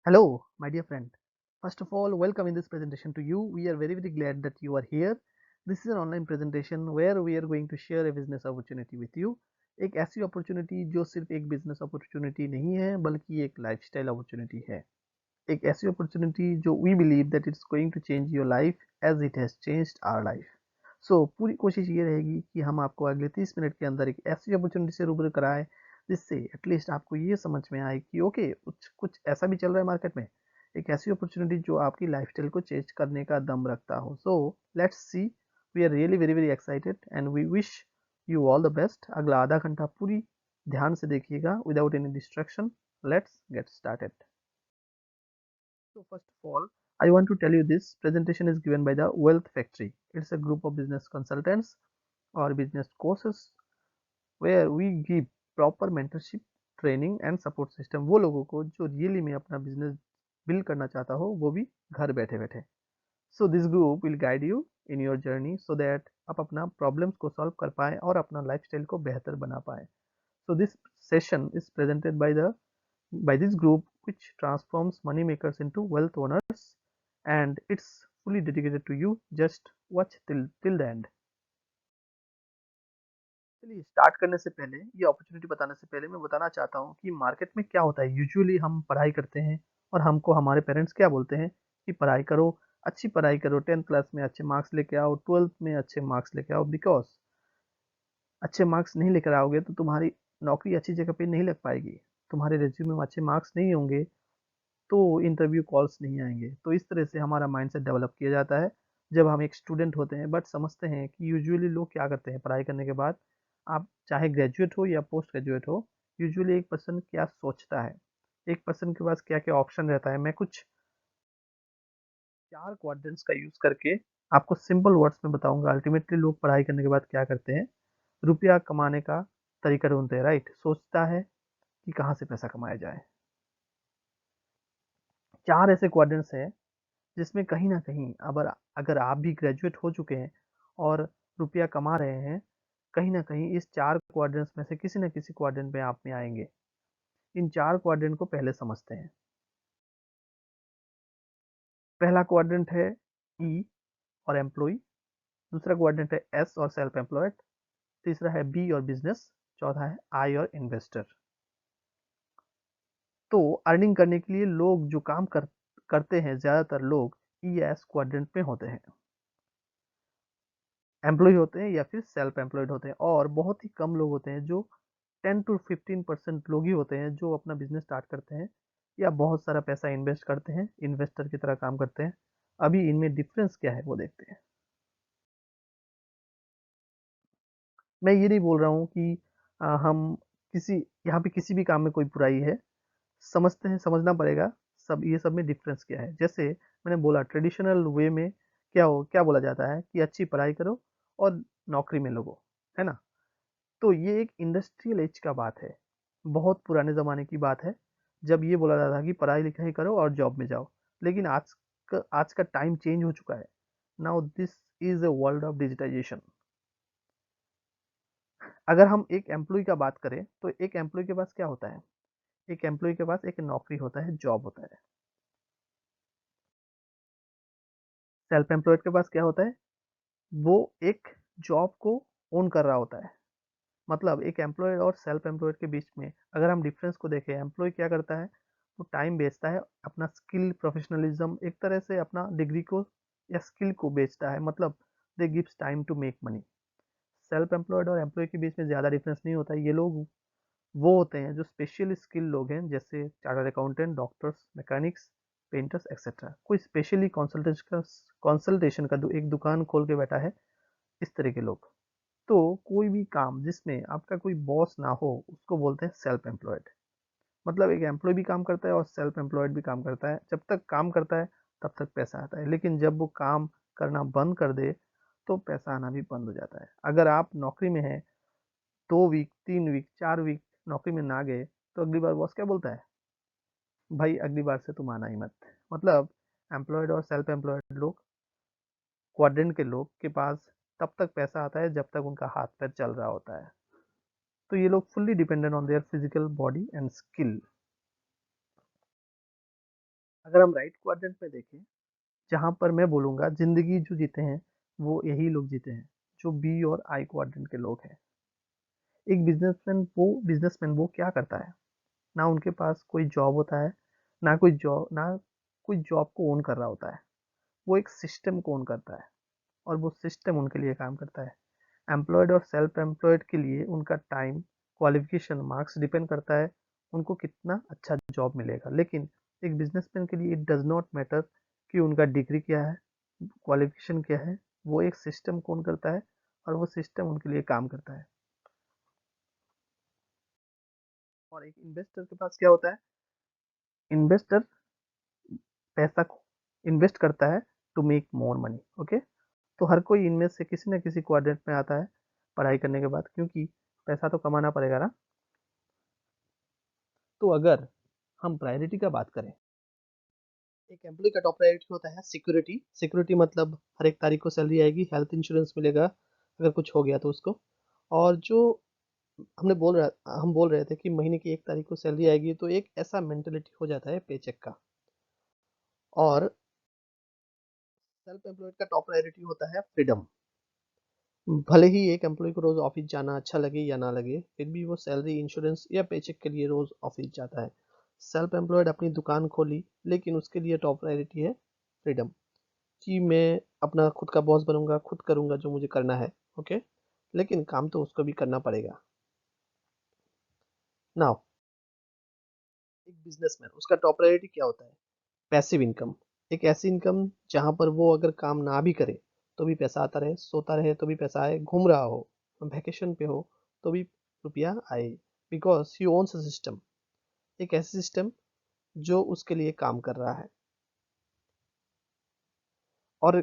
Hello, my dear friend. First of all, welcome in this presentation to you. We are very glad that you are here. This is an online presentation where we are going to share a business opportunity with you. एक ऐसी opportunity जो सिर्फ एक business opportunity नहीं है बल्कि एक lifestyle opportunity है. एक ऐसी अपॉर्चुनिटी जो we believe that it's going to change your life as it has changed our life. So पूरी कोशिश ये रहेगी कि हम आपको अगले 30 मिनट के अंदर एक ऐसी अपॉर्चुनिटी से रूबरू कराएं जिससे एटलीस्ट आपको ये समझ में आए कि ओके कुछ कुछ ऐसा भी चल रहा है मार्केट में. एक ऐसी अपॉर्चुनिटी जो आपकी लाइफस्टाइल को चेंज करने का दम रखता हो. So let's see. We are really very excited and we wish you all the best. अगला आधा घंटा पूरी ध्यान से देखिएगा without any distraction. Let's get started. So first of all, I want to tell you this presentation is given by the Wealth Factory. It's a group of business consultants or business courses where we give proper mentorship, training and support system वो लोगों को जो really में अपना business build करना चाहता हो वो भी घर बैठे बैठे. So this group will guide you in your journey so that आप अपना प्रॉब्लम्स को सॉल्व कर पाए और अपना लाइफस्टाइल को बेहतर बना पाए. So this session is presented by this group which transforms money makers into wealth owners and it's fully dedicated to you. Just watch till the end. चलिए स्टार्ट करने से पहले ये अपॉर्चुनिटी बताने से पहले मैं बताना चाहता हूँ कि मार्केट में क्या होता है. यूजुअली हम पढ़ाई करते हैं और हमको हमारे पेरेंट्स क्या बोलते हैं कि पढ़ाई करो, अच्छी पढ़ाई करो, 10th क्लास में अच्छे मार्क्स लेके आओ, 12th में अच्छे मार्क्स लेके आओ. बिकॉज अच्छे मार्क्स नहीं लेकर आओगे तो तुम्हारी नौकरी अच्छी जगह पे नहीं लग पाएगी. तुम्हारे रेज्यूमे में अच्छे मार्क्स नहीं होंगे तो इंटरव्यू कॉल्स नहीं आएंगे. तो इस तरह से हमारा माइंडसेट डेवलप किया जाता है जब हम एक स्टूडेंट होते हैं. बट समझते हैं कि यूजुअली लोग क्या करते हैं पढ़ाई करने के बाद. आप चाहे ग्रेजुएट हो या पोस्ट ग्रेजुएट हो, यूजुअली एक पर्सन क्या सोचता है, एक पर्सन के पास क्या क्या ऑप्शन रहता है. मैं कुछ 4 क्वाड्रेंट्स का यूज करके आपको सिंपल वर्ड्स में बताऊंगा. अल्टीमेटली लोग पढ़ाई करने के बाद क्या करते हैं, रुपया कमाने का तरीका ढूंढते हैं. राइट, सोचता है कि कहाँ से पैसा कमाया जाए. 4 ऐसे क्वाड्रेंट्स हैं जिसमें कहीं ना कहीं अगर अगर आप भी ग्रेजुएट हो चुके हैं और रुपया कमा रहे हैं, कहीं ना कहीं इस 4 क्वाड्रेंट्स में से किसी न किसी क्वाड्रेंट में आप में आएंगे. इन 4 क्वाड्रेंट को पहले समझते हैं. पहला क्वाड्रेंट है ई और एम्प्लॉय. दूसरा क्वाड्रेंट है एस और सेल्फ एम्प्लॉयड. तीसरा है बी और बिजनेस. चौथा है आई और इन्वेस्टर. तो अर्निंग करने के लिए लोग जो काम करते हैं, ज्यादातर लोग ई एस क्वाड्रेंट में होते हैं, एम्प्लॉय होते हैं या फिर सेल्फ एम्प्लॉयड होते हैं. और बहुत ही कम लोग होते हैं जो 10 to 15% लोग ही होते हैं जो अपना बिजनेस स्टार्ट करते हैं या बहुत सारा पैसा इन्वेस्ट करते हैं, इन्वेस्टर की तरह काम करते हैं. अभी इनमें डिफरेंस क्या है वो देखते हैं. मैं ये नहीं बोल रहा हूँ कि हम किसी यहाँ पे किसी भी काम में कोई बुराई है. समझते हैं, समझना पड़ेगा सब ये सब में डिफरेंस क्या है. जैसे मैंने बोला ट्रेडिशनल वे में क्या बोला जाता है कि अच्छी पढ़ाई करो और नौकरी में लगो, है ना. तो ये एक इंडस्ट्रियल एज का बात है, बहुत पुराने ज़माने की बात है जब ये बोला जाता था कि पढ़ाई लिखाई करो और जॉब में जाओ. लेकिन आज का टाइम चेंज हो चुका है. Now this is a world of digitization. अगर हम एक एम्प्लॉय का बात करें तो एक एम्प्लॉय के पास क्या होता है, एक एम्प्लॉय के पास एक नौकरी होता है, जॉब होता है. सेल्फ एम्प्लॉयड के पास क्या होता है, वो एक जॉब को ओन कर रहा होता है. मतलब एक एम्प्लॉयड और सेल्फ एम्प्लॉयड के बीच में अगर हम डिफरेंस को देखें, एम्प्लॉय क्या करता है, वो टाइम बेचता है, अपना स्किल प्रोफेशनलिज्म, एक तरह से अपना डिग्री को या स्किल को बेचता है. मतलब they gives time to make money. Self employed और एम्प्लॉय के बीच में ज़्यादा डिफरेंस नहीं होता है. ये लोग वो होते हैं जो स्पेशली स्किल लोग हैं, जैसे chartered accountant, doctors, mechanics, painters etcetera. कोई स्पेशली कंसल्टेशन का एक दुकान खोल के बैठा है, इस तरह के लोग. तो कोई भी काम जिसमें आपका कोई बॉस ना हो उसको बोलते हैं सेल्फ एम्प्लॉयड. मतलब एक एम्प्लॉय भी काम करता है और सेल्फ एम्प्लॉयड भी काम करता है. जब तक काम करता है तब तक पैसा आता है, लेकिन जब वो काम करना बंद कर दे तो पैसा आना भी बंद हो जाता है. अगर आप नौकरी में हैं, 2 वीक, 3 वीक, 4 वीक नौकरी में ना गए तो अगली बार बॉस क्या बोलता है, भाई अगली बार से तुम आना ही मत. मतलब एम्प्लॉयड और सेल्फ एम्प्लॉयड लोग, क्वाड्रेंट के लोग के पास तब तक पैसा आता है जब तक उनका हाथ पैर चल रहा होता है. तो ये लोग fully dependent on their physical body and skill. अगर हम राइट क्वाड्रेंट में देखें, जहाँ पर मैं बोलूँगा जिंदगी जो जीते हैं वो यही लोग जीते हैं, जो बी और आई क्वाड्रेंट के लोग हैं। एक बिजनेसमैन वो क्या करता है? ना उनके पास कोई जॉब होता है, ना कोई जॉब को ओन कर रहा होता है। वो एक सिस्टम को ओन करता है और वो सिस्टम उनके लिए काम करता है। एम्प्लॉयड और सेल्फ एम्प्लॉयड के लिए उनका टाइम, क्वालिफिकेशन, मार्क्स डिपेंड करता है उनको कितना अच्छा जॉब मिलेगा। लेकिन एक बिजनेसमैन के लिए इट डज नॉट मैटर कि उनका डिग्री क्या है, क्वालिफिकेशन क्या है। वो एक सिस्टम कौन करता है और वो सिस्टम उनके लिए काम करता है। और एक इन्वेस्टर के पास क्या होता है? इन्वेस्टर पैसा को इन्वेस्ट करता है to make more money. Okay, तो हर कोई इनमें से किसी न किसी क्वाड्रेंट में आता है पढ़ाई करने के बाद, क्योंकि पैसा तो कमाना पड़ेगा ना। तो अगर हम प्रायोरिटी का बात करें, एक एम्प्लॉय का टॉप प्रायोरिटी होता है सिक्योरिटी। सिक्योरिटी मतलब हर एक तारीख को सैलरी आएगी, हेल्थ इंश्योरेंस मिलेगा अगर कुछ हो गया तो उसको। और जो हम बोल रहे थे कि महीने की 1 तारीख को सैलरी आएगी, तो एक ऐसा मेंटेलिटी हो जाता है पेचेक का। और सेल्फ एम्प्लॉयड का टॉप प्रायोरिटी होता है फ्रीडम। भले ही एक एम्प्लॉय को रोज ऑफिस जाना अच्छा लगे या ना लगे, फिर भी वो सैलरी, इंश्योरेंस या पेचेक के लिए रोज ऑफिस जाता है। सेल्फ एम्प्लॉयड अपनी दुकान खोली, लेकिन उसके लिए टॉप प्रायोरिटी है फ्रीडम, कि मैं अपना खुद का बॉस बनूंगा, खुद करूंगा जो मुझे करना है। ओके, लेकिन काम तो उसको भी करना पड़ेगा। नाउ, एक बिजनेसमैन, उसका टॉप प्रायोरिटी क्या होता है? Passive income. एक ऐसी इनकम जहां पर वो अगर काम ना भी करे तो भी पैसा आता रहे, सोता रहे तो भी पैसा आए, घूम रहा हो, वैकेशन पे हो तो भी रुपया आए, because he owns a system. एक ऐसी सिस्टम जो उसके लिए काम कर रहा है। और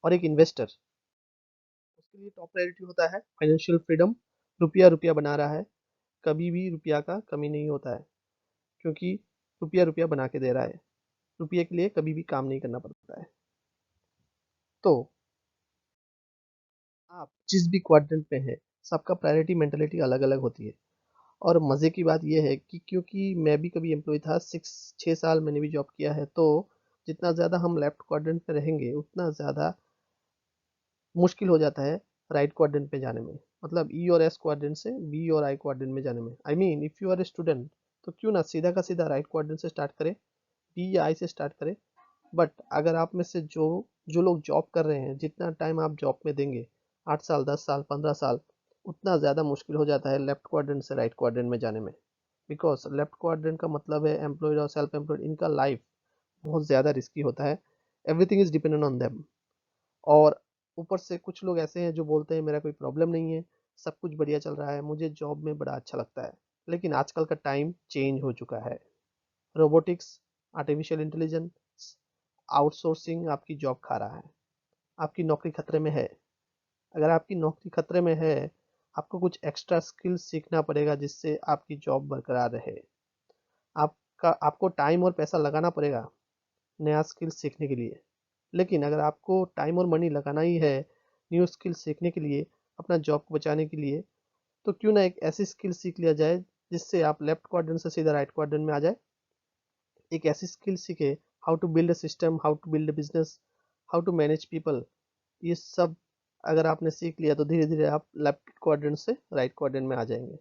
और एक इन्वेस्टर, उसके लिए टॉप प्रायोरिटी होता है फाइनेंशियल फ्रीडम। रुपया रुपया बना रहा है, कभी भी रुपया का कमी नहीं होता है, क्योंकि रुपया रुपया बना के दे रहा है। रुपये के लिए कभी भी काम नहीं करना पड़ता है। तो आप जिस भी क्वाड्रेंट में है, सबका प्रायोरिटी मेंटेलिटी अलग अलग होती है। और मज़े की बात यह है कि क्योंकि मैं भी कभी एम्प्लॉय था, 6 साल मैंने भी जॉब किया है, तो जितना ज़्यादा हम लेफ्ट क्वाड्रेंट में रहेंगे उतना ज़्यादा मुश्किल हो जाता है राइट क्वाड्रेंट पे जाने में। मतलब ई और एस क्वाड्रेंट से बी और आई क्वाड्रेंट में जाने में। I mean if you are a student, तो क्यों ना सीधा का सीधा राइट क्वाड्रेंट से स्टार्ट करें, बी या आई से स्टार्ट करें। बट अगर आप में से जो जो लोग जॉब कर रहे हैं, जितना टाइम आप जॉब में देंगे, 8 साल, 10 साल, 15 साल, उतना ज़्यादा मुश्किल हो जाता है लेफ्ट क्वाड्रेंट से राइट क्वाड्रेंट में जाने में। बिकॉज लेफ्ट क्वाड्रेंट का मतलब है एम्प्लॉयड और सेल्फ एम्प्लॉयड, इनका लाइफ बहुत ज़्यादा रिस्की होता है। Everything is dependent on them. और ऊपर से कुछ लोग ऐसे हैं जो बोलते हैं मेरा कोई प्रॉब्लम नहीं है, सब कुछ बढ़िया चल रहा है, मुझे जॉब में बड़ा अच्छा लगता है। लेकिन आजकल का टाइम चेंज हो चुका है। रोबोटिक्स, आर्टिफिशियल इंटेलिजेंस, आउटसोर्सिंग आपकी जॉब खा रहा है। आपकी नौकरी खतरे में है। अगर आपकी नौकरी खतरे में है, आपको कुछ एक्स्ट्रा स्किल सीखना पड़ेगा जिससे आपकी जॉब बरकरार रहे। आपको टाइम और पैसा लगाना पड़ेगा नया स्किल सीखने के लिए। लेकिन अगर आपको टाइम और मनी लगाना ही है न्यू स्किल सीखने के लिए, अपना जॉब को बचाने के लिए, तो क्यों ना एक ऐसी स्किल सीख लिया जाए जिससे आप लेफ्ट क्वाड्रेंट से सीधा राइट क्वाड्रेंट में आ जाए। एक ऐसी स्किल सीखे, how to build a system, how to build a business, how to manage people. ये सब अगर आपने सीख लिया तो धीरे धीरे आप लेफ्ट क्वाड्रेंट से राइट क्वाड्रेंट में आ जाएंगे।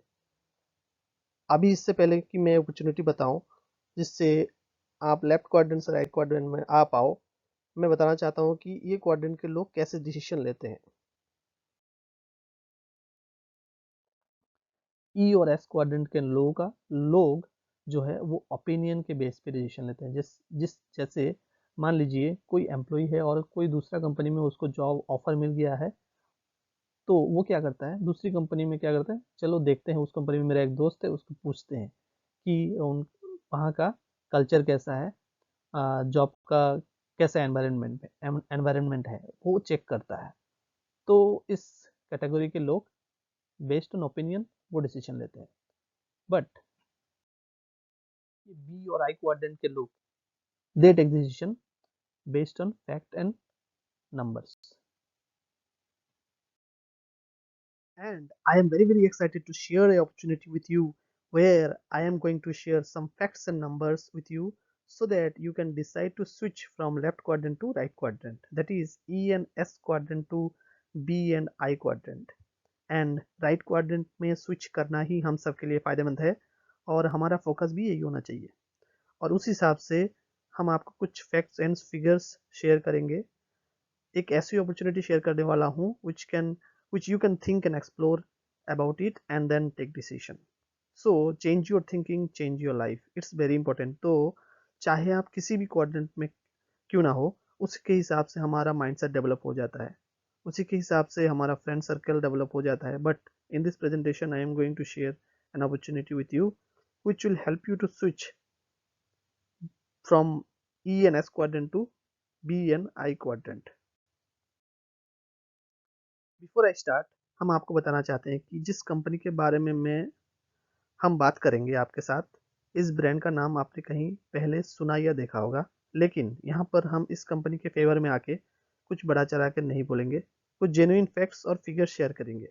अभी इससे पहले कि मैं अपॉर्चुनिटी बताऊं जिससे आप लेफ्ट क्वाड्रेंट से राइट क्वाड्रेंट में आ पाओ, मैं बताना चाहता हूं कि ये क्वाड्रेंट के लोग कैसे डिसीजन लेते हैं। ई और एस क्वाड्रेंट के लोग जो है वो ओपिनियन के बेस पे डिसीजन लेते हैं। जिस जिस जैसे मान लीजिए कोई एम्प्लॉय है और कोई दूसरा कंपनी में उसको जॉब ऑफर मिल गया है, तो वो क्या करता है, दूसरी कंपनी में क्या करता है, चलो देखते हैं, उस कंपनी में मेरा एक दोस्त है, उसको पूछते हैं कि उन वहाँ का कल्चर कैसा है, जॉब का कैसा एनवायरनमेंट है, वो चेक करता है। तो इस कैटेगरी के लोग बेस्ड ऑन ओपिनियन वो डिसीजन लेते हैं। बट बी और आई क्वाड्रेंट के लोग they take decision based on fact and numbers. And I am very, very excited to share an opportunity with you where I am going to share some facts and numbers with you. so that you can decide to switch from left quadrant to right quadrant, that is E and S quadrant to B and I quadrant. And right quadrant में switch करना ही हम सबके लिए फ़ायदेमंद है और हमारा focus भी यही होना चाहिए। और उस हिसाब से हम आपको कुछ फैक्ट्स एंड फिगर्स शेयर करेंगे। एक ऐसी अपॉर्चुनिटी शेयर करने वाला हूँ which you can think and explore about it and then take decision. So change your thinking, change your life. It's very important. तो चाहे आप किसी भी क्वाड्रेंट में क्यों ना हो, उसके हिसाब से हमारा माइंडसेट डेवलप हो जाता है, उसी के हिसाब से हमारा फ्रेंड सर्कल डेवलप हो जाता है। But in this presentation I am going to share an opportunity with you which will help you to switch from E and S quadrant to B and I quadrant. Before I start, हम आपको बताना चाहते हैं कि जिस company के बारे में हम बात करेंगे आपके साथ, इस ब्रांड का नाम आपने कहीं पहले सुना या देखा होगा, लेकिन यहाँ पर हम इस कंपनी के फेवर में आके कुछ बड़ा चढ़ा कर नहीं बोलेंगे, कुछ जेन्युइन फैक्ट्स और फिगर्स शेयर करेंगे।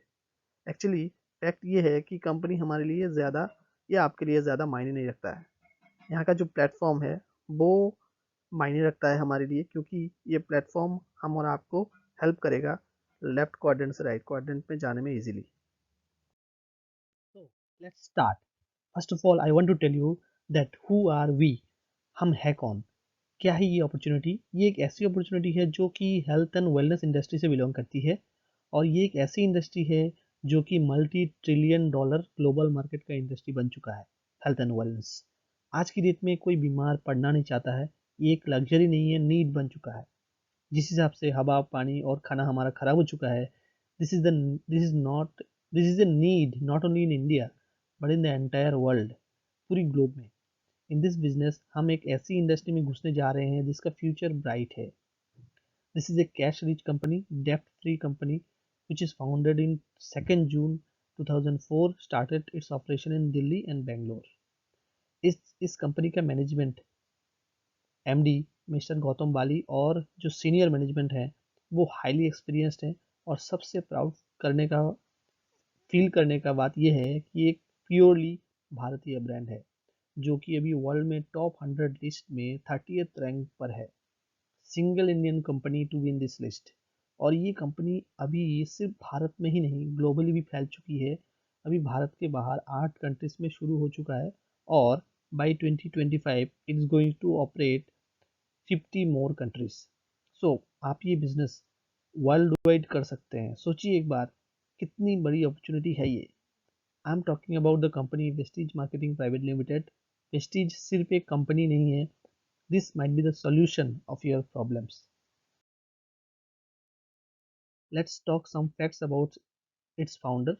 एक्चुअली फैक्ट ये है कि कंपनी हमारे लिए ज़्यादा या आपके लिए ज़्यादा मायने नहीं रखता है। यहाँ का जो प्लेटफॉर्म है वो मायने रखता है हमारे लिए, क्योंकि ये प्लेटफॉर्म हम और आपको हेल्प करेगा लेफ्ट क्वाड्रेंट से राइट क्वाड्रेंट में जाने में easily. So let's start. First of all, I want to tell you that who are we? हम है कौन? क्या है ये अपॉर्चुनिटी? ये एक ऐसी अपॉर्चुनिटी है जो कि हेल्थ एंड वेलनेस इंडस्ट्री से बिलोंग करती है, और ये एक ऐसी इंडस्ट्री है जो कि multi trillion dollar global market का इंडस्ट्री बन चुका है। हेल्थ एंड वेलनेस आज की डेट में कोई बीमार पड़ना नहीं चाहता है, ये एक लग्जरी नहीं है, नीड बन चुका है। जिस हिसाब से हवा, पानी और खाना हमारा खराब हो चुका है, this is a need not only in India but in the entire world, पूरी ग्लोब में। इन दिस बिजनेस हम एक ऐसी इंडस्ट्री में घुसने जा रहे हैं जिसका फ्यूचर ब्राइट है। This is a cash rich company, डेप्ट free company, which is founded in 2nd June 2004, started its operation in Delhi and Bangalore. इस कंपनी का मैनेजमेंट एमडी मिस्टर गौतम बाली और जो सीनियर मैनेजमेंट है वो हाईली एक्सपीरियंस्ड है, और सबसे प्राउड करने का फील करने का बात यह है कि एक प्योरली भारतीय ब्रांड है जो कि अभी वर्ल्ड में टॉप 100 लिस्ट में 30th रैंक पर है। Single Indian company to win this list. और ये कंपनी अभी सिर्फ भारत में ही नहीं, ग्लोबली भी फैल चुकी है। अभी भारत के बाहर 8 कंट्रीज में शुरू हो चुका है, और by 2025 it is going to operate 50 more countries. So आप ये बिजनेस वर्ल्ड वाइड कर सकते हैं। सोचिए एक बार कितनी बड़ी अपॉर्चुनिटी है ये। I am talking about the company Vestige marketing private limited. Vestige सिर्फ एक कंपनी नहीं है, this might be the solution of your problems. Let's talk some facts about its founder.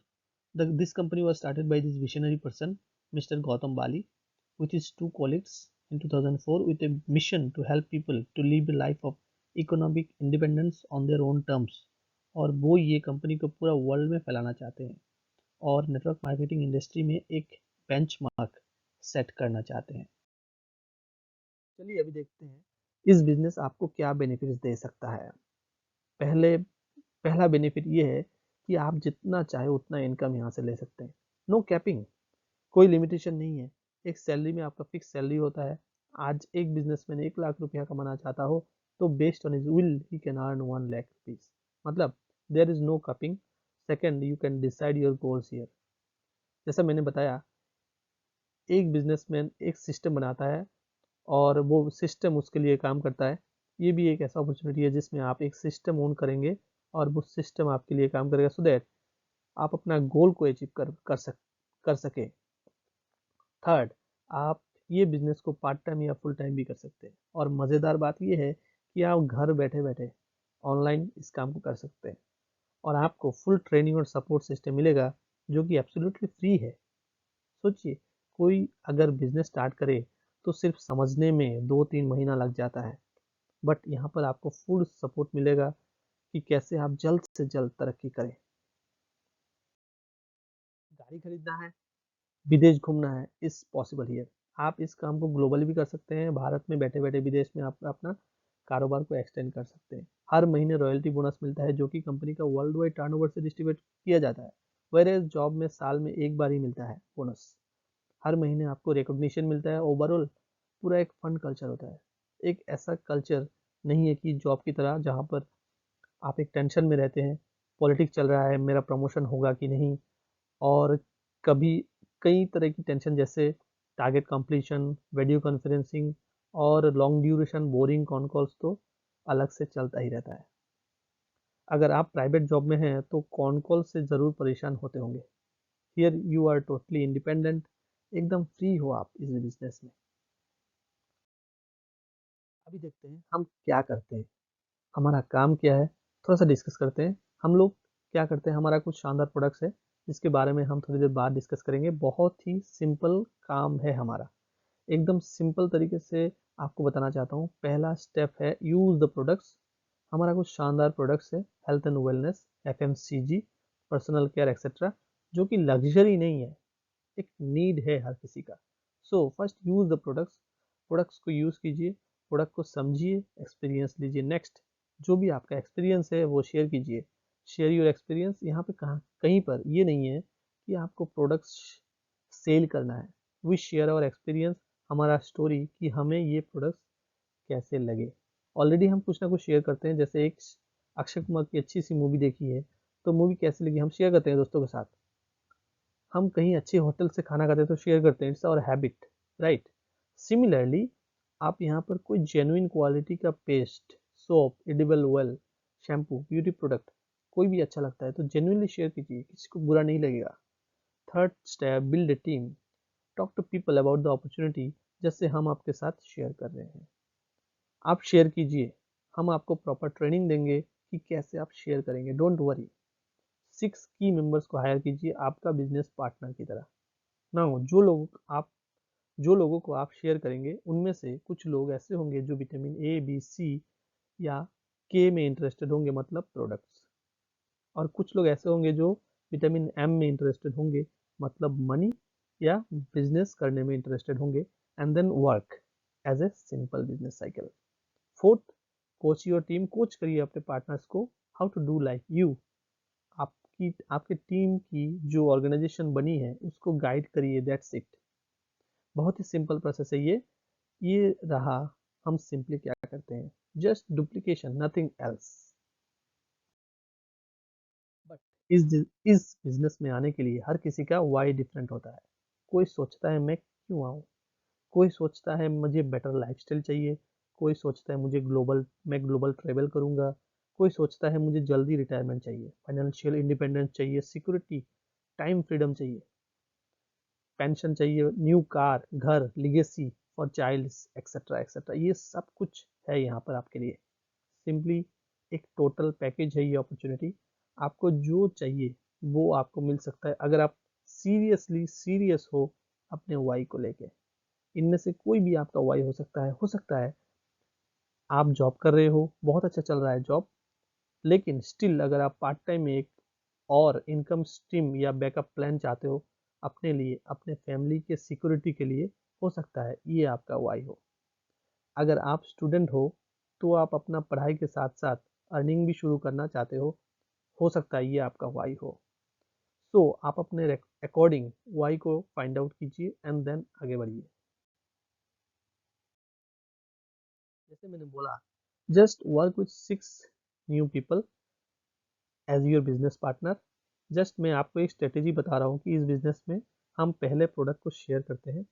This company was started by this visionary person, Mr. Gautam Bali, with his two colleagues in 2004 with a mission to help people to live a life of economic independence on their own terms. और वो ये company को पूरा world में फैलाना चाहते हैं और नेटवर्क मार्केटिंग इंडस्ट्री में एक बेंचमार्क सेट करना चाहते हैं। चलिए अभी देखते हैं इस बिजनेस आपको क्या बेनिफिट्स दे सकता है। पहला बेनिफिट ये है कि आप जितना चाहे उतना इनकम यहाँ से ले सकते हैं। नो कैपिंग, कोई लिमिटेशन नहीं है। एक सैलरी में आपका फिक्स सैलरी होता है। आज एक बिजनेसमैन 1 लाख रुपया कमाना चाहता हो तो based on his will he can earn 1 lakh rupees, मतलब there is no capping. Second, you can decide your goals here. जैसा मैंने बताया, एक बिजनेसमैन एक सिस्टम बनाता है और वो सिस्टम उसके लिए काम करता है। ये भी एक ऐसा अपॉर्चुनिटी है जिसमें आप एक सिस्टम ओन करेंगे और वो सिस्टम आपके लिए काम करेगा, सो दैट आप अपना गोल को अचीव कर सके। थर्ड, आप ये बिजनेस को पार्ट टाइम या फुल टाइम भी कर सकते हैं, और मज़ेदार बात ये है कि आप घर बैठे बैठे ऑनलाइन इस काम को कर सकते हैं, और आपको फुल ट्रेनिंग और सपोर्ट सिस्टम मिलेगा जो कि एब्सोल्युटली फ्री है। सोचिए, कोई अगर बिजनेस स्टार्ट करे तो सिर्फ समझने में 2-3 महीना लग जाता है, बट यहाँ पर आपको फुल सपोर्ट मिलेगा कि कैसे आप जल्द से जल्द तरक्की करें। गाड़ी खरीदना है, विदेश घूमना है, इस पॉसिबल हियर। आप इस काम को ग्लोबली भी कर सकते हैं, भारत में बैठे बैठे विदेश में आप अपना कारोबार को एक्सटेंड कर सकते हैं। हर महीने रॉयल्टी बोनस मिलता है जो कि कंपनी का वर्ल्ड वाइड टर्नओवर से डिस्ट्रीब्यूट किया जाता है, वेयर जॉब में साल में एक बार ही मिलता है बोनस। हर महीने आपको रिकॉग्निशन मिलता है ओवरऑल पूरा एक फन कल्चर होता है। एक ऐसा कल्चर नहीं है कि जॉब की तरह जहाँ पर आप एक टेंशन में रहते हैं, पॉलिटिक्स चल रहा है, मेरा प्रमोशन होगा कि नहीं, और कभी कई तरह की टेंशन जैसे टारगेट कंप्लीशन, वीडियो कॉन्फ्रेंसिंग और long duration boring con calls तो अलग से चलता ही रहता है। अगर आप प्राइवेट जॉब में हैं तो कॉन कॉल से ज़रूर परेशान होते होंगे। Here you are totally independent, एकदम फ्री हो आप इस बिजनेस में। अभी देखते हैं हम क्या करते हैं, हमारा काम क्या है, थोड़ा सा डिस्कस करते हैं। हम लोग क्या करते हैं, हमारा कुछ शानदार प्रोडक्ट्स है जिसके बारे में हम थोड़ी देर बाद डिस्कस करेंगे। बहुत ही सिंपल काम है हमारा, एकदम सिंपल तरीके से आपको बताना चाहता हूँ। पहला स्टेप है यूज द प्रोडक्ट्स। हमारा कुछ शानदार प्रोडक्ट्स है, health and wellness, FMCG, personal care etcetera, जो कि लग्जरी नहीं है, एक नीड है हर किसी का। So first use the products, products को यूज कीजिए, प्रोडक्ट को समझिए, एक्सपीरियंस लीजिए। नेक्स्ट, जो भी आपका एक्सपीरियंस है वो शेयर कीजिए। Share your experience. यहाँ पे कहाँ कहीं पर ये नहीं है कि आपको प्रोडक्ट्स सेल करना है। वी शेयर आवर एक्सपीरियंस, हमारा स्टोरी कि हमें ये प्रोडक्ट्स कैसे लगे। ऑलरेडी हम कुछ ना कुछ शेयर करते हैं, जैसे एक अक्षय कुमार की अच्छी सी मूवी देखी है, तो मूवी कैसी लगी हम शेयर करते हैं दोस्तों के साथ। हम कहीं अच्छे होटल से खाना खाते हैं तो शेयर करते हैं, it's our habit, right. Similarly आप यहाँ पर कोई जेन्युइन क्वालिटी का paste, soap, edible oil, shampoo, beauty product कोई भी अच्छा लगता है तो जेन्युइनली शेयर कीजिए, किसी को बुरा नहीं लगेगा। Third step, build a team, talk to people about the opportunity, जैसे हम आपके साथ शेयर कर रहे हैं। आप शेयर कीजिए, हम आपको प्रॉपर ट्रेनिंग देंगे कि कैसे आप शेयर करेंगे, डोंट वरी। 6 की मेंबर्स को हायर कीजिए आपका बिजनेस पार्टनर की तरह। ना हो जो लोगों को आप शेयर करेंगे उनमें से कुछ लोग ऐसे होंगे जो विटामिन ए, बी, सी या के में इंटरेस्टेड होंगे, मतलब प्रोडक्ट्स, और कुछ लोग ऐसे होंगे जो विटामिन एम में इंटरेस्टेड होंगे, मतलब मनी या बिजनेस करने में इंटरेस्टेड होंगे। And then work as a simple business cycle. Fourth, coach your team, coach करिए अपने पार्टनर्स को how to do like you. आपकी टीम की जो ऑर्गेनाइजेशन बनी है उसको गाइड करिए, दैट्स इट। बहुत ही सिंपल प्रोसेस है ये रहा। हम सिंपली क्या करते हैं, just duplication, nothing else. But इस बिजनेस में आने के लिए हर किसी का वाई डिफरेंट होता है। कोई सोचता है मैं क्यों आऊँ, कोई सोचता है मुझे बेटर लाइफस्टाइल चाहिए, कोई सोचता है मैं ग्लोबल ट्रेवल करूंगा, कोई सोचता है मुझे जल्दी रिटायरमेंट चाहिए, फाइनेंशियल इंडिपेंडेंस चाहिए, सिक्योरिटी, टाइम फ्रीडम चाहिए, पेंशन चाहिए, न्यू कार, घर, legacy for child, etcetera etcetera. ये सब कुछ है यहाँ पर आपके लिए। सिंपली एक टोटल पैकेज है ये अपॉर्चुनिटी। आपको जो चाहिए वो आपको मिल सकता है अगर आप सीरियसली सीरियस हो अपने वाई को लेके। इनमें से कोई भी आपका वाई हो सकता है आप जॉब कर रहे हो, बहुत अच्छा चल रहा है जॉब, लेकिन स्टिल अगर आप पार्ट टाइम में एक और इनकम स्ट्रीम या बैकअप प्लान चाहते हो अपने लिए, अपने फैमिली के सिक्योरिटी के लिए, हो सकता है ये आपका वाई हो। अगर आप स्टूडेंट हो तो आप अपना पढ़ाई के साथ साथ अर्निंग भी शुरू करना चाहते हो सकता है ये आपका वाई हो। सो आप अपने अकॉर्डिंग वाई को फाइंड आउट कीजिए एंड देन आगे बढ़िए। जैसे मैंने बोला, just work with 6 new people as your business partner. Just मैं आपको एक स्ट्रेटेजी बता रहा हूँ कि इस बिजनेस में हम पहले प्रोडक्ट को शेयर करते हैं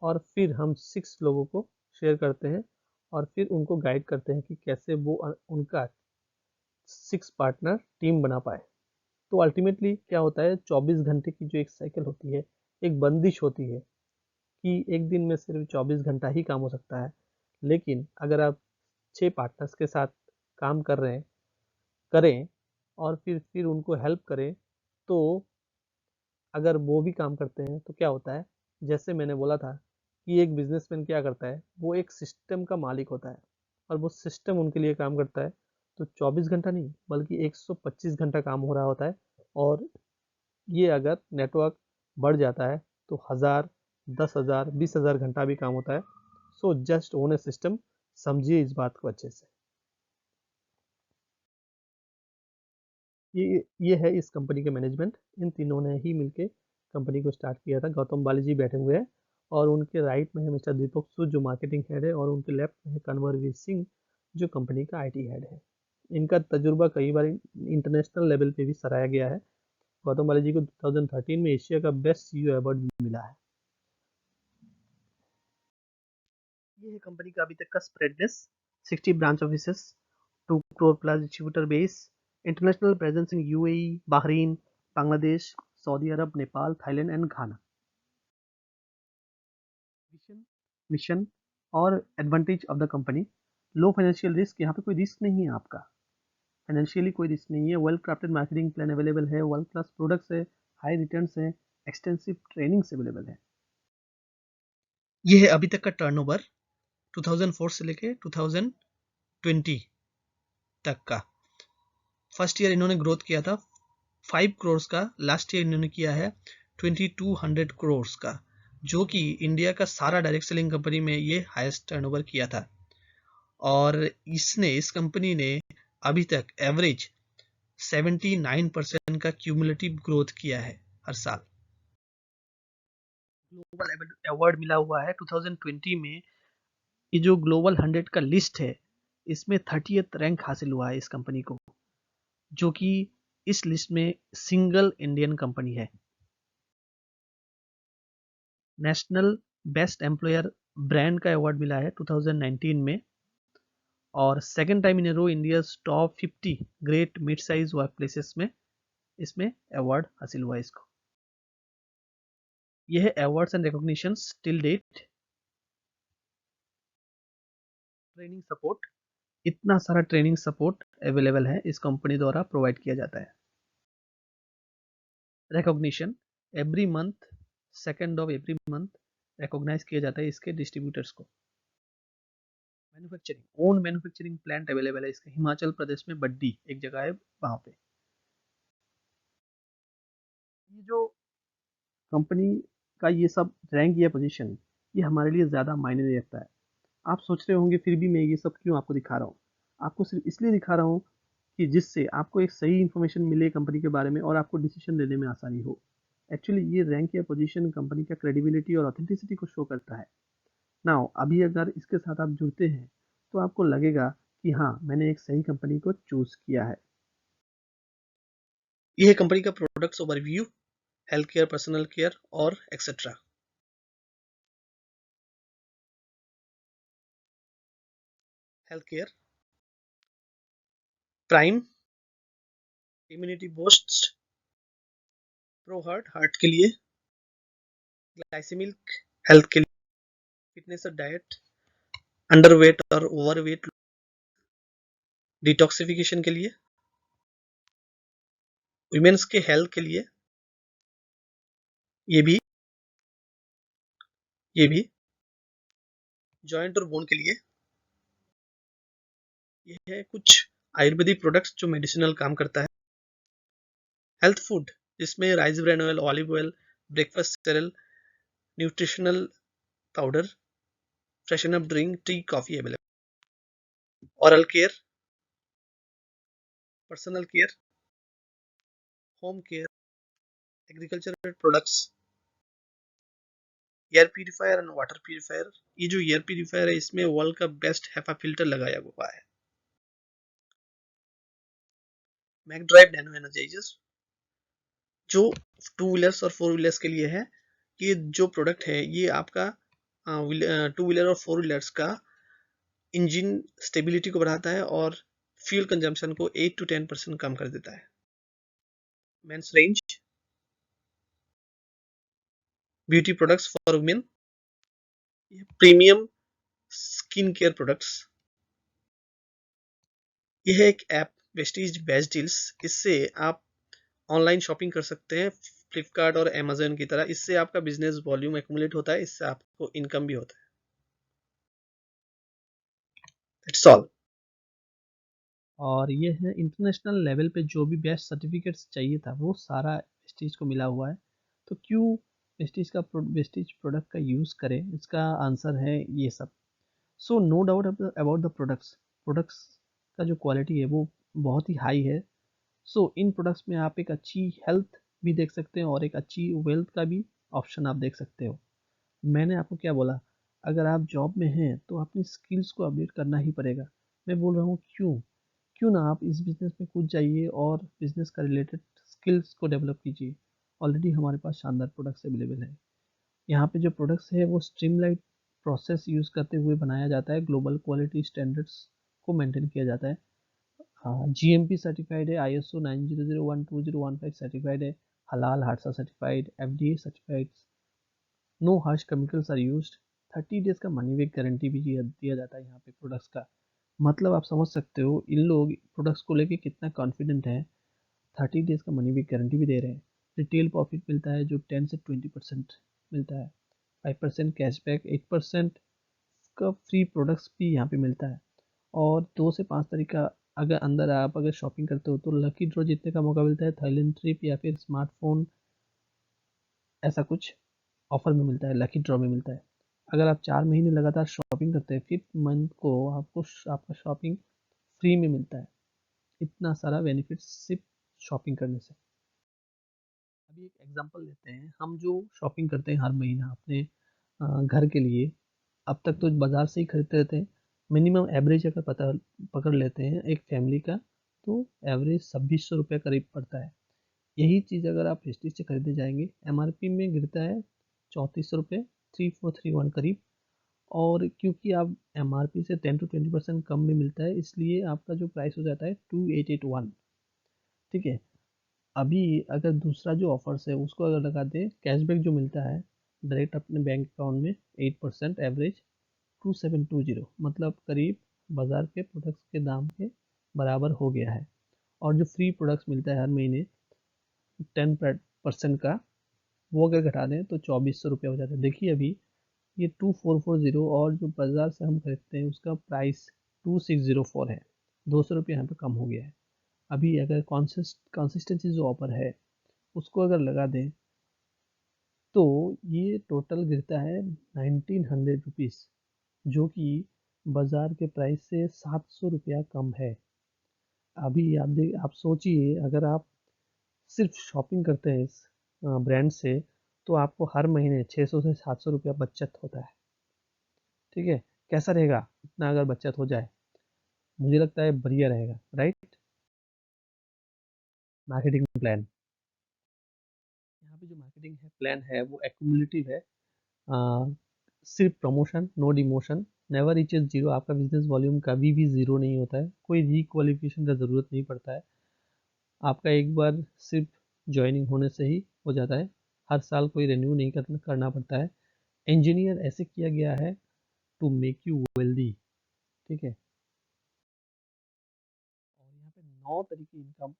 और फिर हम 6 लोगों को शेयर करते हैं और फिर उनको गाइड करते हैं कि कैसे वो उनका 6 पार्टनर टीम बना पाए। तो अल्टीमेटली क्या होता है, 24 घंटे की जो एक साइकिल होती है, एक बंदिश होती है कि एक दिन में सिर्फ 24 घंटा ही काम हो सकता है। लेकिन अगर आप 6 पार्टनर्स के साथ काम कर रहे हैं करें और फिर उनको हेल्प करें, तो अगर वो भी काम करते हैं तो क्या होता है, जैसे मैंने बोला था कि एक बिजनेसमैन क्या करता है, वो एक सिस्टम का मालिक होता है और वो सिस्टम उनके लिए काम करता है। तो 24 घंटा नहीं बल्कि 125 घंटा काम हो रहा होता है। और ये अगर नेटवर्क बढ़ जाता है तो 1000, 10,000, 20,000 घंटा भी काम होता है। सो जस्ट ओन ए सिस्टम, समझिए इस बात को अच्छे से। ये है इस कंपनी के मैनेजमेंट, इन तीनों ने ही मिलके कंपनी को स्टार्ट किया था। गौतम बाली जी बैठे हुए हैं और उनके राइट में है मिस्टर दीपक सूद जो मार्केटिंग हेड है, और उनके लेफ्ट में है कन्वरवीर सिंह जो कंपनी का आईटी हेड है। इनका तजुर्बा कई बार इंटरनेशनल लेवल पे भी सराहा गया है। गौतम बाली जी को 2013 में एशिया का बेस्ट सीईओ अवार्ड भी मिला है। ये है कंपनी का अभी तक का spreadness. 60 branch offices, 2 crore plus distributor base, international presence in UAE, Bahrain, Bangladesh, Saudi Arab, Nepal, Thailand and Ghana. Mission और advantage of the company: low financial risk, यहाँ पे कोई रिस्क नहीं है आपका, फाइनेंशियली कोई रिस्क नहीं है। Well crafted marketing plan available है, वर्ल्ड क्लास प्रोडक्ट्स है, हाई रिटर्न्स है, एक्सटेंसिव ट्रेनिंग्स अवेलेबल है। ये है अभी तक का टर्नओवर 2004 से लेके 2020 तक का। फर्स्ट ईयर इन्होंने ग्रोथ किया था 5 करोड़ का, लास्ट ईयर इन्होंने किया है 2200 करोड़ का, जो कि इंडिया का सारा डायरेक्ट सेलिंग कंपनी में ये हाईएस्ट टर्नओवर किया था। और इस कंपनी ने अभी तक एवरेज 79% का क्यूमुलेटिव ग्रोथ किया है हर साल। ग्लोबल अवार्ड मिला हुआ है 2020 में। ये जो ग्लोबल 100 का लिस्ट है, इसमें 30th रैंक हासिल हुआ है इस कंपनी को, जो कि इस लिस्ट में सिंगल इंडियन कंपनी है। नेशनल बेस्ट एम्प्लॉयर ब्रांड का अवार्ड मिला है 2019 में, और second time in a row India top 50 great mid size work places में इसमें अवार्ड हासिल हुआ है इसको। यह है awards and recognitions till date. Training support: इतना सारा ट्रेनिंग सपोर्ट अवेलेबल है इस कंपनी द्वारा प्रोवाइड किया जाता है। Recognition: every month, second of every month recognize किया जाता है इसके डिस्ट्रीब्यूटर्स को। Manufacturing: own manufacturing plant available है इसका, हिमाचल प्रदेश में बड्डी एक जगह है वहां पे। ये जो कंपनी का ये सब रैंक या पोजीशन, ये हमारे लिए ज़्यादा मायने नहीं रखता है। आप सोच रहे होंगे फिर भी मैं ये सब क्यों आपको दिखा रहा हूँ। आपको सिर्फ इसलिए दिखा रहा हूँ कि जिससे आपको एक सही इन्फॉर्मेशन मिले कंपनी के बारे में और आपको डिसीजन लेने में आसानी हो। एक्चुअली ये रैंक या पोजीशन कंपनी का क्रेडिबिलिटी और ऑथेंटिसिटी को शो करता है। नाउ अभी अगर इसके साथ आप जुड़ते हैं तो आपको लगेगा कि हाँ, मैंने एक सही कंपनी को चूज किया है। यह है कंपनी का products overview, health care, personal care और etcetera. Health care: prime, immunity boost, pro heart, heart के लिए, ग्लाइसेमिक, हेल्थ के लिए, फिटनेस और डाइट, अंडरवेट और ओवरवेट, डिटॉक्सिफिकेशन के लिए, वुमेन्स के हेल्थ के लिए, ये भी जॉइंट और बोन के लिए। ये है कुछ आयुर्वेदिक प्रोडक्ट्स जो मेडिसिनल काम करता है। हेल्थ फूड, जिसमें rice bran oil, olive oil, breakfast cereal, nutritional powder, freshen up drink, tea, coffee available. Oral care, personal care, home care, agricultural products, air purifier and water purifier. ये जो air purifier है इसमें world का best HEPA filter लगाया हुआ है। Mac drive nano energisers, जो 2 wheelers और 4 व्हीलर्स के लिए है। ये जो प्रोडक्ट है ये आपका 2 व्हीलर और 4 व्हीलर्स का इंजन स्टेबिलिटी को बढ़ाता है और फ्यूल कंजम्पशन को 8 to 10% कम कर देता है। Men's range, beauty products for women, premium skin care products. यह है एक ऐप वेस्टीज बेस्ट डील्स, इससे आप ऑनलाइन शॉपिंग कर सकते हैं फ्लिपकार्ट और अमेजन की तरह। इससे आपका बिजनेस वॉल्यूम एक्यूमुलेट होता है, इससे आपको इनकम भी होता है। It's all. और ये है इंटरनेशनल लेवल पे जो भी बेस्ट सर्टिफिकेट्स चाहिए था वो सारा वेस्टीज को मिला हुआ है। तो क्यों वेस्टीज प्रोडक्ट का यूज़ करें, इसका आंसर है ये सब। So no doubt about the products का जो क्वालिटी है वो बहुत ही हाई है। सो इन प्रोडक्ट्स में आप एक अच्छी हेल्थ भी देख सकते हैं और एक अच्छी वेल्थ का भी ऑप्शन आप देख सकते हो। मैंने आपको क्या बोला, अगर आप जॉब में हैं तो अपनी स्किल्स को अपडेट करना ही पड़ेगा। मैं बोल रहा हूँ क्यों, क्यों ना आप इस बिजनेस में कूद जाइए और बिजनेस का रिलेटेड स्किल्स को डेवलप कीजिए। ऑलरेडी हमारे पास शानदार प्रोडक्ट्स अवेलेबल है। यहाँ पे जो प्रोडक्ट्स है वो स्ट्रीमलाइट प्रोसेस यूज़ करते हुए बनाया जाता है, ग्लोबल क्वालिटी स्टैंडर्ड्स को मेंटेन किया जाता है। हाँ, जीएमपी सर्टिफाइड है, आईएसओ 9001 2015 सर्टिफाइड है, हलाल हादसा certified, FDA certified, no harsh chemicals are used. 30 days का मनी बैक गारंटी भी दिया जाता है यहाँ पे प्रोडक्ट्स का। मतलब आप समझ सकते हो इन लोग प्रोडक्ट्स को लेके कितना कॉन्फिडेंट है। 30 डेज का मनी बैक गारंटी भी दे रहे हैं। रिटेल प्रॉफिट मिलता है जो 10 से 20% मिलता है। 5% कैशबैक, 8% का फ्री प्रोडक्ट्स भी यहाँ पे मिलता है। और 2 से 5 तारीख का अगर अंदर आप अगर शॉपिंग करते हो तो लकी ड्रॉ जीतने का मौका मिलता है, थाईलैंड ट्रिप या फिर स्मार्टफोन, ऐसा कुछ ऑफर में मिलता है, लकी ड्रॉ में मिलता है। अगर आप 4 महीने लगातार शॉपिंग करते हैं, 5th मंथ को आपको आपका शॉपिंग फ्री में मिलता है। इतना सारा बेनिफिट सिर्फ शॉपिंग करने से। अभी एक एग्जांपल लेते हैं, हम जो शॉपिंग करते हैं हर महीना अपने घर के लिए, अब तक तो बाजार से ही खरीदते रहते हैं। मिनिमम एवरेज अगर पता पकड़ लेते हैं एक फैमिली का, तो एवरेज 2600 रुपये करीब पड़ता है। यही चीज़ अगर आप हिस्ट्री से खरीदे जाएंगे, एमआरपी में गिरता है 3400 रुपये, 3431 करीब। और क्योंकि आप एमआरपी से 10 to 20% कम में मिलता है, इसलिए आपका जो प्राइस हो जाता है 2881। ठीक है। अभी अगर दूसरा जो ऑफर्स है उसको अगर लगा दें, कैशबैक जो मिलता है डायरेक्ट अपने बैंक अकाउंट में 8% एवरेज, 2720, मतलब करीब बाजार के प्रोडक्ट्स के दाम के बराबर हो गया है। और जो फ्री प्रोडक्ट्स मिलता है हर महीने 10% का, वो अगर घटा दें तो 2400 रुपये हो जाता है। देखिए अभी ये 2440, और जो बाजार से हम खरीदते हैं उसका प्राइस 2604 है। 200 रुपये यहाँ पे कम हो गया है। अभी अगर कंसिस्टेंसी जो ऑफर है उसको अगर लगा दें तो ये टोटल गिरता है 1900 रुपीज़, जो कि बाजार के प्राइस से 700 रुपया कम है। अभी आप सोचिए, अगर आप सिर्फ शॉपिंग करते हैं इस ब्रांड से, तो आपको हर महीने 600 से 700 रुपया बचत होता है। ठीक है। कैसा रहेगा इतना अगर बचत हो जाए? मुझे लगता है बढ़िया रहेगा, राइट। मार्केटिंग प्लान, यहाँ पे जो मार्केटिंग है प्लान है वो एक्यूमुलेटिव है। सिर्फ promotion, no demotion, never reaches zero. आपका बिजनेस वॉल्यूम कभी भी जीरो नहीं होता है, कोई रिक्वालिफिकेशन का ज़रूरत नहीं पड़ता है। आपका एक बार सिर्फ ज्वाइनिंग होने से ही हो जाता है। हर साल कोई रिन्यू नहीं करना पड़ता है। इंजीनियर ऐसे किया गया है टू मेक यू वेल्दी। ठीक है। और यहाँ पे 9 तरीके इनकम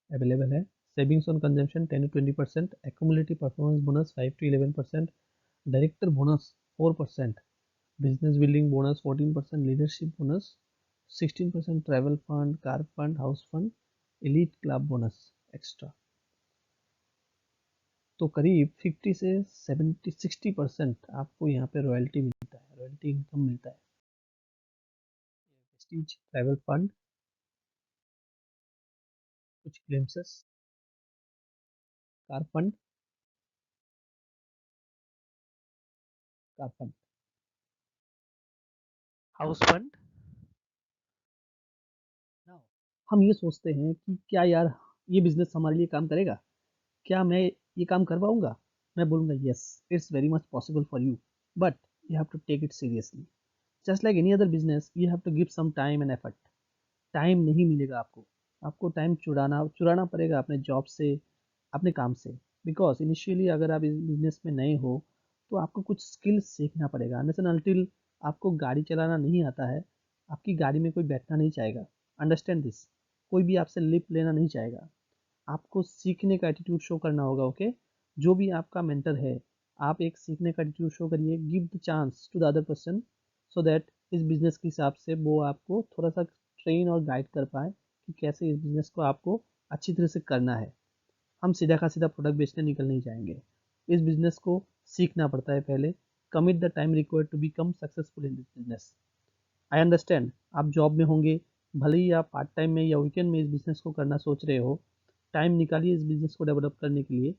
अवेलेबल है। Savings on consumption 10 to 20%, accumulative performance bonus 5 to 11%, director bonus 4%, business building bonus 14%, leadership bonus 16%, travel fund, car fund, house fund, elite club bonus extra. तो करीब 50 से 70 60% आपको यहाँ पे रॉयल्टी मिलता है, रॉयल्टी इनकम मिलता है। प्रेस्टीज ट्रैवल फंड, कुछ glimpses, car fund, car fund, house fund. हम ये सोचते हैं कि क्या यार ये बिजनेस हमारे लिए काम करेगा, क्या मैं ये काम कर पाऊंगा? मैं बोलूँगा yes, it's very much possible for you, but you have to take it seriously. Just like any other business, you have to give some time and effort. Time नहीं मिलेगा आपको, आपको टाइम चुराना चुराना पड़ेगा अपने जॉब से, अपने काम से। बिकॉज इनिशियली अगर आप इस बिजनेस में नए हो तो आपको कुछ स्किल्स सीखना पड़ेगा। अनलेस एंड अनटिल आपको गाड़ी चलाना नहीं आता है, आपकी गाड़ी में कोई बैठना नहीं चाहेगा। Understand this. कोई भी आपसे लिफ्ट लेना नहीं चाहेगा। आपको सीखने का एटीट्यूड शो करना होगा। ओके। जो भी आपका मेंटर है, आप एक सीखने का एटीट्यूड शो करिए, give the chance to the other person, so that इस बिजनेस के हिसाब से वो आपको थोड़ा सा ट्रेन और गाइड कर पाए कि कैसे इस बिजनेस को आपको अच्छी तरह से करना है। हम सीधा का सीधा प्रोडक्ट बेचने निकल नहीं जाएंगे। इस बिजनेस को सीखना पड़ता है पहले। Commit the time required to become successful in this business. I understand आप जॉब में होंगे, भले ही आप पार्ट टाइम में या वीकेंड में इस बिजनेस को करना सोच रहे हो। टाइम निकालिए इस बिजनेस को डेवलप करने के लिए।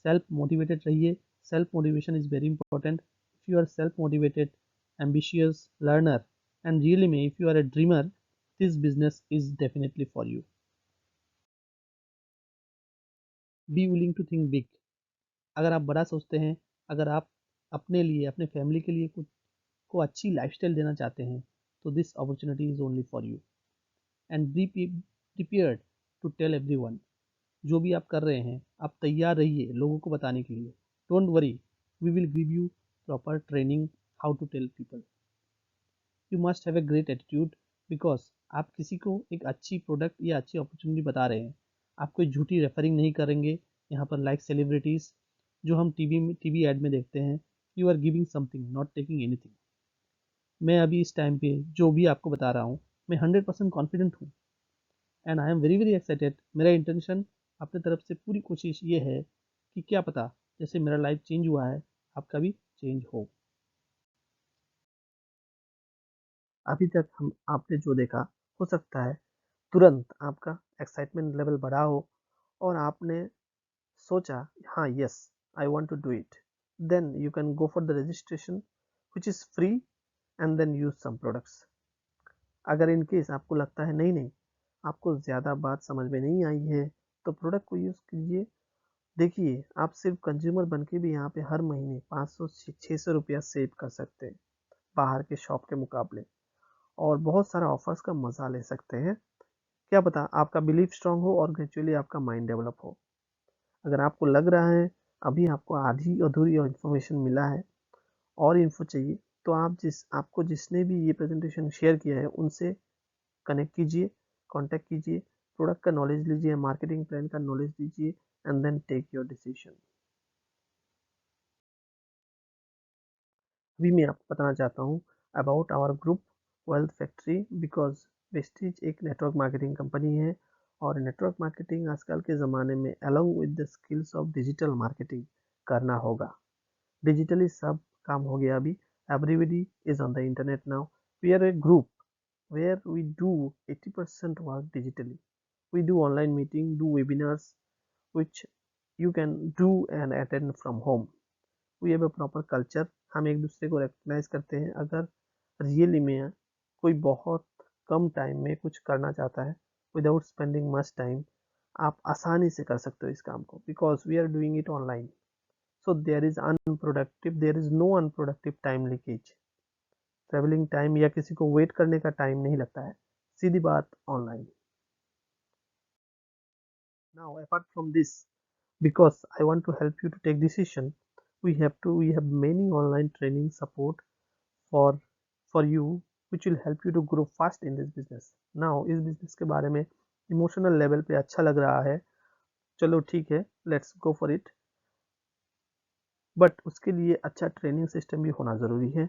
सेल्फ मोटिवेटेड रहिए। Self motivation is very important. you are self-motivated, ambitious, learner, and really me, if you are a dreamer, this business is definitely for you. Be willing to think big. अगर आप बड़ा सोचते हैं, अगर आप अपने लिए, अपने फैमिली के लिए कुछ को अच्छी लाइफस्टाइल देना चाहते हैं, तो this opportunity is only for you. And be prepared to tell everyone. जो भी आप कर रहे हैं, आप तैयार रहिए लोगों को बताने के लिए। Don't worry, we will give you proper training how to tell people. You must have a great attitude, because आप किसी को एक अच्छी प्रोडक्ट या अच्छी अपॉर्चुनिटी बता रहे हैं। आप कोई झूठी रेफरिंग नहीं करेंगे यहाँ पर, लाइक सेलिब्रिटीज जो हम टीवी एड में देखते हैं। You are giving something, not taking anything. मैं अभी इस टाइम पे जो भी आपको बता रहा हूँ, मैं 100% कॉन्फिडेंट हूँ and I am very very excited. मेरा इंटेंशन अपने तरफ से पूरी कोशिश ये है कि क्या पता जैसे मेरा लाइफ चेंज हुआ है, आपका भी चेंज हो। अभी तक हम आपने जो देखा, हो सकता है तुरंत आपका एक्साइटमेंट लेवल बढ़ा हो और आपने सोचा, हाँ yes, I want to do it. Then you can go for the registration which is free and then use some products. अगर इन केस आपको लगता है नहीं नहीं, आपको ज़्यादा बात समझ में नहीं आई है, तो प्रोडक्ट को यूज़ कीजिए। देखिए, आप सिर्फ कंज्यूमर बन के भी यहाँ पे हर महीने 500-600 रुपया सेव कर सकते हैं बाहर के शॉप के मुकाबले, और बहुत सारा ऑफर्स का मज़ा ले सकते हैं। क्या पता आपका बिलीफ स्ट्रांग हो और ग्रेजुअली आपका माइंड डेवलप हो। अगर आपको लग रहा है अभी आपको आधी अधूरी इन्फॉर्मेशन मिला है, और इन्फो चाहिए, तो आपको जिसने भी ये प्रेजेंटेशन शेयर किया है उनसे कनेक्ट कीजिए, कांटेक्ट कीजिए, प्रोडक्ट का नॉलेज लीजिए, मार्केटिंग प्लान का नॉलेज लीजिए, and then take your decision. अभी मैं आपको बताना चाहता हूँ about our group wealth factory, because Vestige एक नेटवर्क मार्केटिंग कंपनी है, और नेटवर्क मार्केटिंग आजकल के ज़माने में along with the skills of digital marketing करना होगा। डिजिटली सब काम हो गया अभी, everybody is on the internet now. We are a group where we do 80% work digitally. We do online meeting, do webinars, which you can do and attend from home. We have a proper culture. हम एक दूसरे को recognize करते हैं। अगर really में कोई बहुत कम टाइम में कुछ करना चाहता है विदाउट स्पेंडिंग मच टाइम, आप आसानी से कर सकते हो इस काम को, because we are doing it online. So there is no unproductive time leakage. Travelling time या किसी को वेट करने का टाइम नहीं लगता है, सीधी बात online. Now, apart from this, because I want to help you to take decision, we have many online training support for for you, which will help you to grow fast in this business. Now, इस business के बारे में emotional level पे अच्छा लग रहा है, चलो ठीक है, let's go for it. But उसके लिए अच्छा ट्रेनिंग सिस्टम भी होना ज़रूरी है।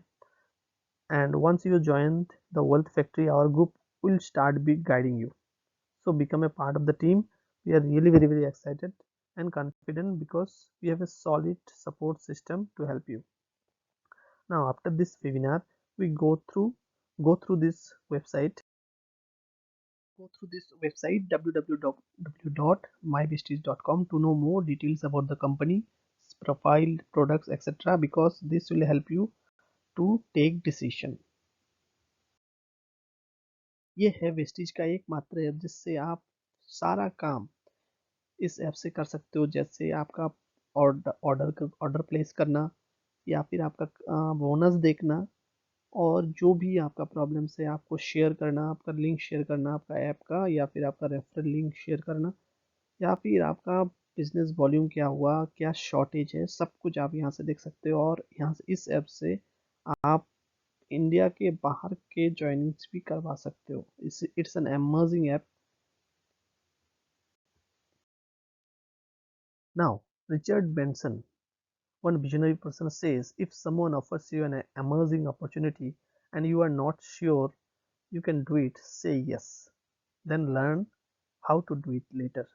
And once you join the wealth factory, our group will start be guiding you. So become a part of the team. We are really very very excited and confident because we have a solid support system to help you. Now after this webinar, we go through this website www.mybesties.com to know more details about the company, profile, products, etc. because this will help you to take decision. ये है Vestige का एक मात्र app जिससे आप सारा काम इस ऐप से कर सकते हो, जैसे आपका ऑर्डर प्लेस करना, या फिर आपका बोनस देखना, और जो भी आपका प्रॉब्लम्स है आपको शेयर करना, आपका लिंक शेयर करना आपका ऐप का, या फिर आपका रेफरल लिंक शेयर करना, या फिर आपका बिजनेस वॉल्यूम क्या हुआ, क्या शॉर्टेज है, सब कुछ आप यहाँ से देख सकते हो। और यहाँ से इस ऐप से आप इंडिया के बाहर के ज्वाइनिंग्स भी करवा सकते हो। It's an amazing app. Now Richard Benson, one visionary person, says if someone offers you an amazing opportunity and you are not sure you can do it, say yes, then learn how to do it later.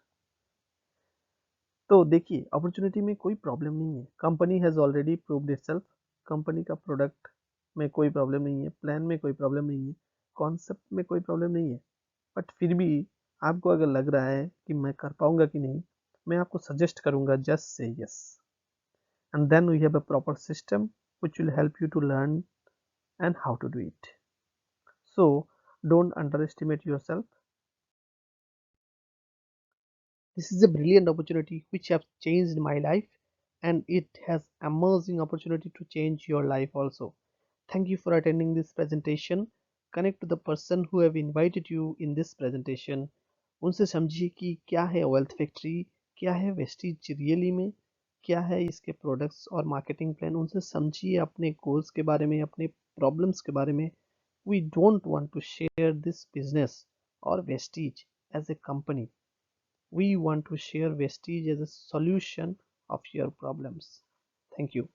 तो देखिए, opportunity में कोई problem नहीं है। Company has already proved itself. Company का product में कोई problem नहीं है, प्लान में कोई प्रॉब्लम नहीं है, कॉन्सेप्ट में कोई प्रॉब्लम नहीं है। बट फिर भी आपको अगर लग रहा है कि मैं कर पाऊंगा कि नहीं, मैं आपको सजेस्ट करूंगा just say yes, and then we have a proper system which will help you to learn and how to do it. So don't underestimate yourself. This is a brilliant opportunity which have changed my life, and it has amazing opportunity to change your life also. Thank you for attending this presentation. Connect to the person who have invited you in this presentation. उनसे समझिए कि क्या है wealth factory, क्या है Vestige really में, क्या है इसके प्रोडक्ट्स और मार्केटिंग प्लान। उनसे समझिए अपने गोल्स के बारे में, अपने प्रॉब्लम्स के बारे में. We don't want to share this business or Vestige as a company. We want to share Vestige as a solution of your problems. Thank you.